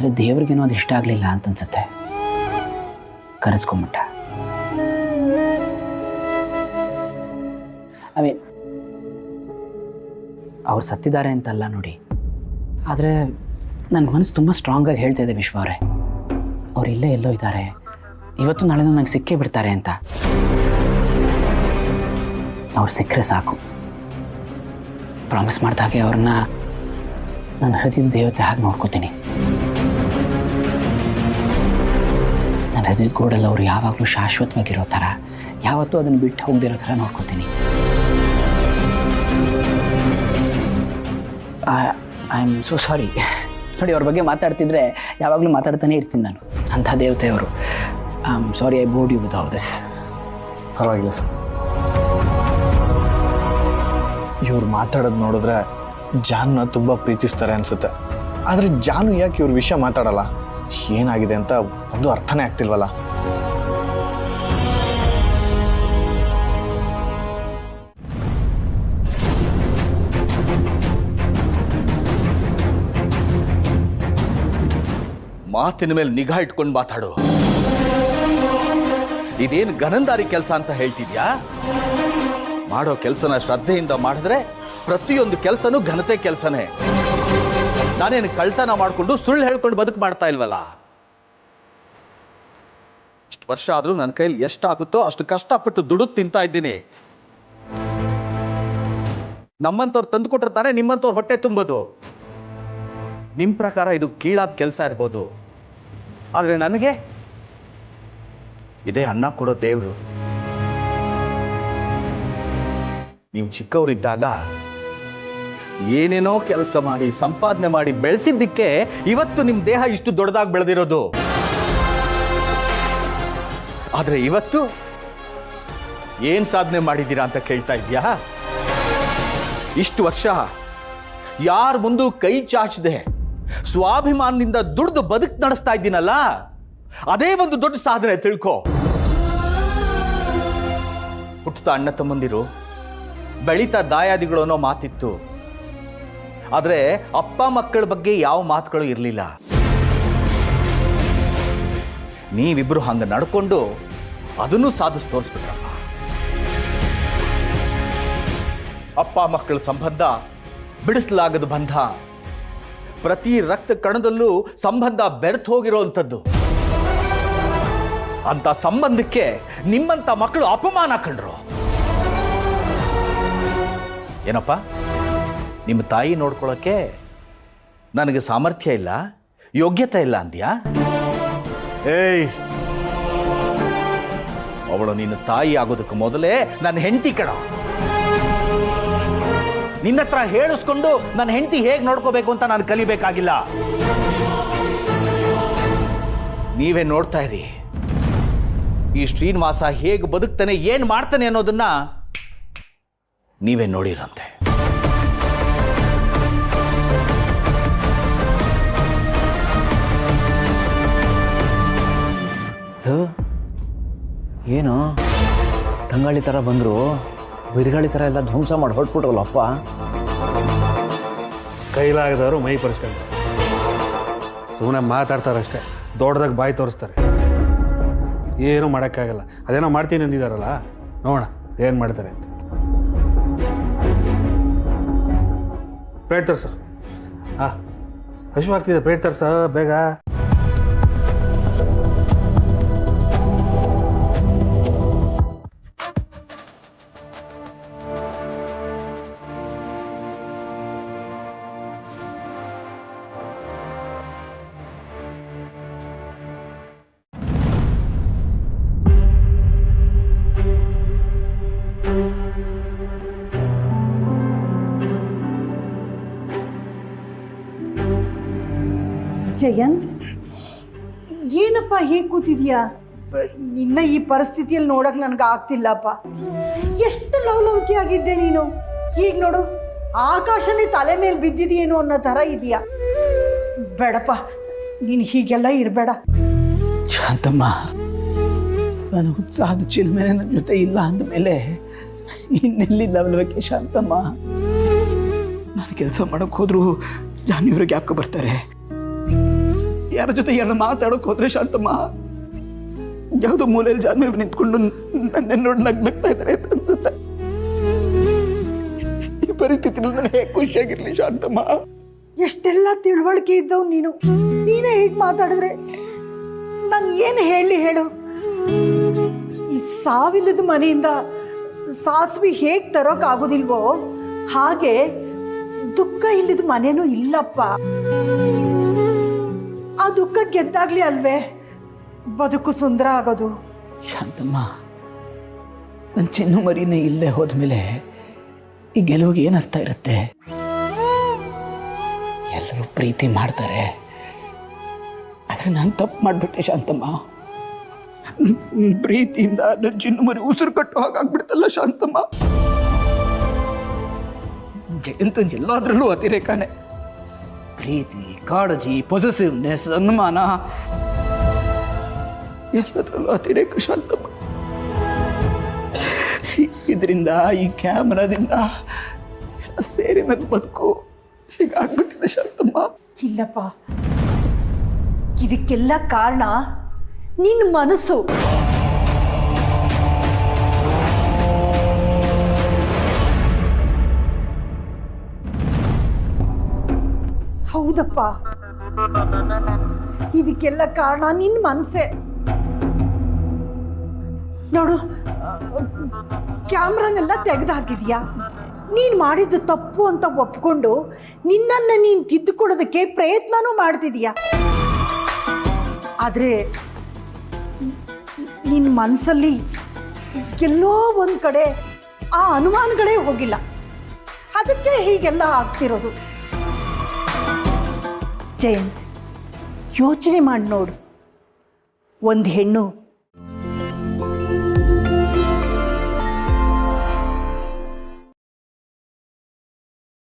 ಆದರೆ ದೇವ್ರಿಗೇನೋ ಅದು ಇಷ್ಟ ಆಗಲಿಲ್ಲ ಅಂತನ್ಸುತ್ತೆ. ಕರೆಸ್ಕೊಂಬಿಟ್ಟ. ಐ ಮೀನ್ ಅವ್ರು ಸತ್ತಿದ್ದಾರೆ ಅಂತಲ್ಲ ನೋಡಿ, ಆದರೆ ನನ್ನ ಮನಸ್ಸು ತುಂಬ ಸ್ಟ್ರಾಂಗಾಗಿ ಹೇಳ್ತಾ ಇದೆ ವಿಶ್ವ ಅವರೇ, ಅವ್ರು ಇಲ್ಲೇ ಎಲ್ಲೋ ಇದ್ದಾರೆ, ಇವತ್ತು ನಾಳೆ ನನಗೆ ಸಿಕ್ಕೇ ಬಿಡ್ತಾರೆ ಅಂತ. ಅವ್ರು ಸಿಕ್ಕರೆ ಸಾಕು. ಪ್ರಾಮಿಸ್ ಮಾಡಿದಾಗೆ ಅವ್ರನ್ನ ನನ್ನ ಹೃದಯದ ದೇವತೆ ಹಾಗೆ ನೋಡ್ಕೋತೀನಿ. ನನ್ನ ಹೃದಯದ ಗೋಡಲ್ಲಿ ಅವ್ರು ಯಾವಾಗಲೂ ಶಾಶ್ವತವಾಗಿರೋ ಥರ, ಯಾವತ್ತೂ ಅದನ್ನು ಬಿಟ್ಟು ಹೋಗದಿರೋ ಥರ ನೋಡ್ಕೋತೀನಿ. I am so sorry. ನೋಡಿ, ಅವ್ರ ಬಗ್ಗೆ ಮಾತಾಡ್ತಿದ್ರೆ ಯಾವಾಗಲೂ ಮಾತಾಡ್ತಾನೆ ಇರ್ತೀನಿ ನಾನು. ಅಂಥ ದೇವತೆಯವರು. I am sorry I bored you with all this. ಪರವಾಗಿಲ್ಲ ಸರ್. ಇವ್ರು ಮಾತಾಡೋದು ನೋಡಿದ್ರೆ ಜಾನ್ನ ತುಂಬ ಪ್ರೀತಿಸ್ತಾರೆ ಅನ್ಸುತ್ತೆ. ಆದರೆ ಜಾನು ಯಾಕೆ ಇವ್ರ ವಿಷಯ ಮಾತಾಡಲ್ಲ? ಏನಾಗಿದೆ ಅಂತ ಒಂದು ಅರ್ಥನೇ ಆಗ್ತಿಲ್ವಲ್ಲ. ಮಾತಿನ ಮೇಲೆ ನಿಗಾ ಇಟ್ಕೊಂಡು ಮಾತಾಡು. ಇದೇನು ಗನಂದಾರಿ ಕೆಲಸ ಅಂತ ಹೇಳ್ತಿದ್ಯಾ? ಮಾಡೋ ಕೆಲಸನ ಶ್ರದ್ಧೆಯಿಂದ ಮಾಡಿದ್ರೆ ಪ್ರತಿಯೊಂದು ಕೆಲಸನೂ ಘನತೆ ಕೆಲಸನೇ. ನಾನೇನು ಕಳ್ತನ ಮಾಡಿಕೊಂಡು ಸುಳ್ಳು ಹೇಳ್ಕೊಂಡು ಬದುಕು ಮಾಡ್ತಾ ಇಲ್ವಲ್ಲ. ಇಷ್ಟು ವರ್ಷ ಆದ್ರೂ ನನ್ನ ಕೈಲಿ ಎಷ್ಟಾಗುತ್ತೋ ಅಷ್ಟು ಕಷ್ಟಪಟ್ಟು ದುಡಿದು ತಿಂತಾ ಇದ್ದೀನಿ. ನಮ್ಮಂತವ್ರು ತಂದು ಕೊಟ್ಟರೆ ತಾನೇ ನಿಮ್ಮಂತವ್ರು ಹೊಟ್ಟೆ ತುಂಬೋದು. ನಿಮ್ಮ ಪ್ರಕಾರ ಇದು ಕೀಳಾದ ಕೆಲಸ ಇರ್ಬೋದು, ಆದರೆ ನನಗೆ ಇದೇ ಅನ್ನ ಕೊಡೋ ದೇವರು. ನೀವು ಚಿಕ್ಕವರಿದ್ದಾಗ ಏನೇನೋ ಕೆಲಸ ಮಾಡಿ ಸಂಪಾದನೆ ಮಾಡಿ ಬೆಳೆಸಿದ್ದಕ್ಕೆ ಇವತ್ತು ನಿಮ್ಮ ದೇಹ ಇಷ್ಟು ದೊಡ್ಡದಾಗಿ ಬೆಳೆದಿರೋದು. ಆದರೆ ಇವತ್ತು ಏನ್ ಸಾಧನೆ ಮಾಡಿದ್ದೀರಾ ಅಂತ ಕೇಳ್ತಾ ಇದ್ಯಾ? ಇಷ್ಟು ವರ್ಷ ಯಾರ ಮುಂದೂ ಕೈ ಚಾಚದೆ ಸ್ವಾಭಿಮಾನದಿಂದ ದುಡ್ದು ಬದುಕು ನಡೆಸ್ತಾ ಇದ್ದೀನಲ್ಲ, ಅದೇ ಒಂದು ದೊಡ್ಡ ಸಾಧನೆ ತಿಳ್ಕೊ. ಹುಟ್ಟುತ್ತಾ ಅಣ್ಣ ತಮ್ಮಂದಿರು, ಬೆಳೀತಾ ದಾಯಾದಿಗಳು ಅನ್ನೋ ಮಾತಿತ್ತು. ಆದ್ರೆ ಅಪ್ಪ ಮಕ್ಕಳ ಬಗ್ಗೆ ಯಾವ ಮಾತುಗಳು ಇರಲಿಲ್ಲ. ನೀವಿಬ್ರು ಹಂಗ ನಡ್ಕೊಂಡು ಅದನ್ನು ಸಾಧಿಸಿ ತೋರಿಸ್ಬಿಟ್ರಪ್ಪ. ಅಪ್ಪ ಮಕ್ಕಳ ಸಂಬಂಧ ಬಿಡಿಸಲಾಗದ ಬಂಧ. ಪ್ರತಿ ರಕ್ತ ಕಣದಲ್ಲೂ ಸಂಬಂಧ ಬೆರೆತು ಹೋಗಿರೋಂಥದ್ದು. ಅಂತ ಸಂಬಂಧಕ್ಕೆ ನಿಮ್ಮಂತ ಮಕ್ಕಳು ಅಪಮಾನ ಕಂಡ್ರು. ಏನಪ್ಪ, ನಿಮ್ಮ ತಾಯಿ ನೋಡ್ಕೊಳ್ಳೋಕೆ ನನಗೆ ಸಾಮರ್ಥ್ಯ ಇಲ್ಲ, ಯೋಗ್ಯತೆ ಇಲ್ಲ ಅಂದ್ಯಾ? ಏಯ್, ಅವಳು ನಿನ್ನ ತಾಯಿ ಆಗೋದಕ್ಕೆ ಮೊದಲೇ ನನ್ನ ಹೆಂಡತಿ ಕಣ. ನಿನ್ನ ಹತ್ರ ಹೇಳಿಸ್ಕೊಂಡು ನನ್ನ ಹೆಂಡತಿ ಹೇಗೆ ನೋಡ್ಕೋಬೇಕು ಅಂತ ನಾನು ಕಲಿಬೇಕಾಗಿಲ್ಲ. ನೀವೇ ನೋಡ್ತಾ ಇರಿ, ಈ ಶ್ರೀನಿವಾಸ ಹೇಗೆ ಬದುಕ್ತಾನೆ, ಏನ್ ಮಾಡ್ತಾನೆ ಅನ್ನೋದನ್ನ ನೀವೇ ನೋಡಿರಂತೆ. ಏನು ತಂಗಾಳಿ ಥರ ಬಂದರು, ಬಿರುಗಾಳಿ ಥರ ಎಲ್ಲ ಧ್ವಂಸ ಮಾಡಿ ಹೊಟ್ಬಿಟ್ರಲ್ಲಪ್ಪ. ಕೈಲಾಗದವರು ಮೈ ಪರಿಸ್ಕೊಂಡ್ರು. ಸುಮ್ಮನೆ ಮಾತಾಡ್ತಾರಷ್ಟೇ, ದೊಡ್ಡದಾಗಿ ಬಾಯಿ ತೋರಿಸ್ತಾರೆ. ಏನೂ ಮಾಡೋಕ್ಕಾಗಲ್ಲ. ಅದೇನೋ ಮಾಡ್ತೀನಿ ಅಂದಿದ್ದಾರಲ್ಲ, ನೋಡೋಣ ಏನು ಮಾಡ್ತಾರೆ ಅಂತ. ಪ್ಲೇಟ್ ತರ್ಸ. ಹಶು ಆಗ್ತಿದೆ, ಪ್ಲೇಟ್ ತರ್ಸ ಬೇಗ. ಜಯಂತ್, ಏನಪ್ಪ ಹೀಗೆ ಕೂತಿದ್ಯಾ? ನಿನ್ನ ಈ ಪರಿಸ್ಥಿತಿಯಲ್ಲಿ ನೋಡಕ್ ನನಗೆ ಆಗ್ತಿಲ್ಲಪ್ಪ. ಎಷ್ಟು ಲವಲವಿಕೆ ಆಗಿದ್ದೆ ನೀನು. ಈಗ ನೋಡು, ಆಕಾಶನೇ ತಲೆ ಮೇಲೆ ಬಿದ್ದಿದೆಯೇನೋ ಅನ್ನೋ ಥರ ಇದೆಯಾ. ಬೇಡಪ್ಪ, ನೀನು ಹೀಗೆಲ್ಲ ಇರಬೇಡ. ಶಾಂತಮ್ಮ, ನನ್ನ ಉತ್ಸಾಹದ ಚಿಲ್ಮೆ ನನ್ನ ಜೊತೆ ಇಲ್ಲ ಅಂದಮೇಲೆ ಇನ್ನೆಲ್ಲಿ ಲವಲವಿಕೆ ಶಾಂತಮ್ಮ? ನಾನು ಕೆಲಸ ಮಾಡೋಕ್ಕೆ ಹೋದ್ರು ಜಾನಿಯವರು ಜ್ಞಾಪಕ ಬರ್ತಾರೆ. ಯಾರ ಜೊತೆ ಯಾರು ಮಾತಾಡೋಕೆ ಹೋದ್ರೆ ಶಾಂತಮ್ಮ ಯಾವುದೋ ಮೂಲೆಯಲ್ಲಿ ಜಾನ್ವಿ ನಿಂತ್ಕೊಂಡು ನನ್ನ ನೋಡಿ ನಗ್ನಗ್ತಾ ಇದ್ದಾರೆ ಅಂತ ಅನ್ಸುತ್ತೆ. ಈ ಪರಿಸ್ಥಿತಿಯಲ್ಲಿ ನಾನು ಹೇಗೆ ಖುಷಿಯಾಗಿರ್ಲಿ ಶಾಂತಮ್ಮ? ಎಷ್ಟೆಲ್ಲ ತಿಳುವಳಿಕೆ ಇದ್ದವ್ ನೀನೇ ಹೀಗೆ ಮಾತಾಡಿದ್ರೆ ನಾನು ಏನು ಹೇಳು? ಈ ಸಾವಿಲ್ಲದ ಮನೆಯಿಂದ ಸಾಸ್ವಿ ಹೇಗೆ ತರೋಕ್ ಆಗೋದಿಲ್ವೋ ಹಾಗೆ ದುಃಖ ಇಲ್ಲದ ಮನೇನೂ ಇಲ್ಲಪ್ಪ. ಆ ದುಃಖ ಗೆದ್ದಾಗ್ಲಿ ಅಲ್ವೇ ಬದುಕು ಸುಂದರ ಆಗೋದು. ಶಾಂತಮ್ಮ, ನನ್ನ ಚಿನ್ನು ಮರಿನೇ ಇಲ್ಲದೆ ಹೋದ್ಮೇಲೆ ಈ ಗೆಲುವಿಗೆ ಏನು ಅರ್ಥ ಇರುತ್ತೆ? ಎಲ್ಲರೂ ಪ್ರೀತಿ ಮಾಡ್ತಾರೆ, ಆದರೆ ನಾನು ತಪ್ಪು ಮಾಡಿಬಿಟ್ಟೆ ಶಾಂತಮ್ಮ. ಪ್ರೀತಿಯಿಂದ ನನ್ನ ಚಿನ್ನು ಮರಿ ಉಸಿರು ಕಟ್ಟೋ ಹಾಗಾಗ್ಬಿಡ್ತಲ್ಲ ಶಾಂತಮ್ಮ. ಜಯಂತ ಎಲ್ಲಾದ್ರಲ್ಲೂ ಅತಿರೇಕನೇ. ಪ್ರೀತಿ, ಕಾಳಜಿ, ಪೊಸೆಸಿವ್ನೆಸ್, ಅನುಮಾನ ಎಲ್ಲದರಲ್ಲೂ ಅತಿರೇಕ ಶಾಂತಮ್ಮ. ಇದರಿಂದ ಈ ಕ್ಯಾಮ್ರಾದಿಂದ ಸೇರಿ ನನ್ನ ಬದುಕು ಹೀಗಾಗ್ಬಿಟ್ಟಿದೆ ಶಾಂತಮ್ಮ. ಇಲ್ಲಪ್ಪ, ಇದಕ್ಕೆಲ್ಲ ಕಾರಣ ನಿನ್ನ ಮನಸ್ಸು. ಹೌದಪ್ಪ, ಇದಕ್ಕೆಲ್ಲ ಕಾರಣ ನಿನ್ನ ಮನಸ್ಸೇ. ನೋಡು, ಕ್ಯಾಮ್ರಾನೆಲ್ಲ ತೆಗೆದು ಹಾಕಿದ್ಯಾ. ನೀನು ಮಾಡಿದ್ದು ತಪ್ಪು ಅಂತ ಒಪ್ಕೊಂಡು ನಿನ್ನನ್ನು ನೀನು ತಿದ್ದುಕೊಡೋದಕ್ಕೆ ಪ್ರಯತ್ನನೂ ಮಾಡ್ತಿದೀಯಾ. ಆದರೆ ನಿನ್ನ ಮನಸ್ಸಲ್ಲಿ ಎಲ್ಲೋ ಒಂದು ಕಡೆ ಆ ಅನುಮಾನಗಳೇ ಹೋಗಿಲ್ಲ. ಅದಕ್ಕೆ ಹೀಗೆಲ್ಲ ಆಗ್ತಿರೋದು. ಜಯಂತ್, ಯೋಚನೆ ಮಾಡಿ ನೋಡು. ಒಂದು ಹೆಣ್ಣು